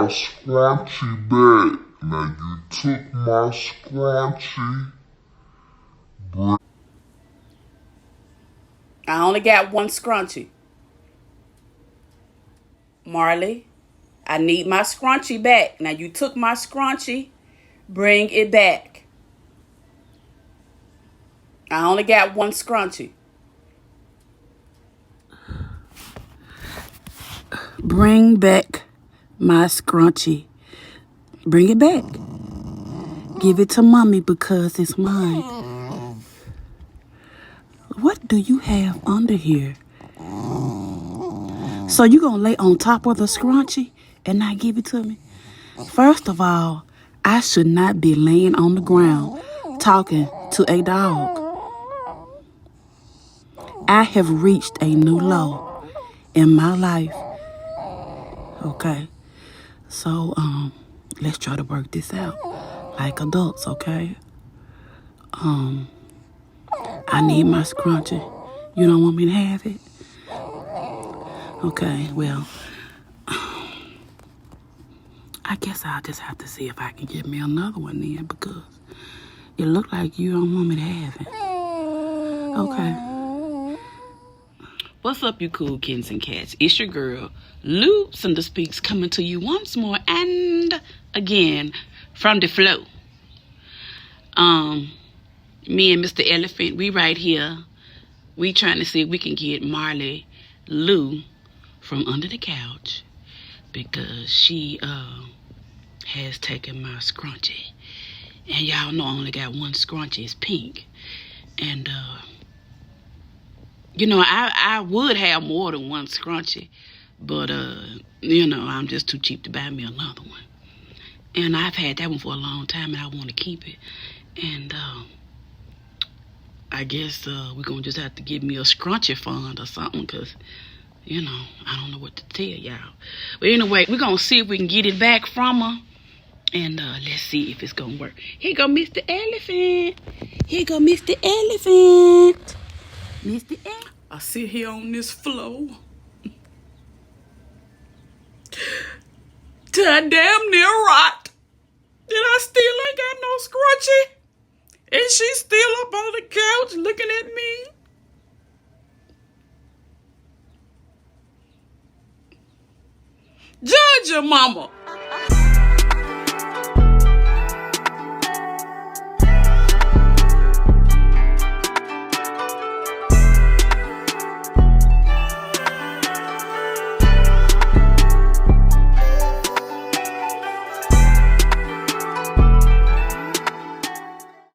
my scrunchie back. Now you took my scrunchie. I only got one scrunchie. Marley, I need my scrunchie back. Now you took my scrunchie. Bring it back. I only got one scrunchie. Bring back my scrunchie. Bring it back. Give it to mommy because it's mine. What do you have under here? So you gonna lay on top of the scrunchie and not give it to me? First of all, I should not be laying on the ground talking to a dog. I have reached a new low in my life. Okay? So, let's try to work this out like adults, okay? I need my scrunchie. You don't want me to have it? Okay, well, I guess I'll just have to see if I can get me another one then because it looked like you don't want me to have it. Okay. What's up, you cool kittens and cats? It's your girl, Lou Cinder Speaks, coming to you once more and again from the flow. Me and Mr. Elephant, we right here. We trying to see if we can get Marley Lou from under the couch because she has taken my scrunchie. And y'all know I only got one scrunchie. It's pink. And you know, I would have more than one scrunchie, but you know, I'm just too cheap to buy me another one. And I've had that one for a long time and I want to keep it. And I guess we're going to just have to give me a scrunchie fund or something because, you know, I don't know what to tell y'all. But anyway, we're going to see if we can get it back from her. And let's see if it's going to work. Here go Mr. Elephant. Here go Mr. Elephant. Mr. Elephant. I sit here on this floor. Till I damn near rot. And I still ain't got no scrunchie. And she's still up on the couch looking at me. Judge your mama.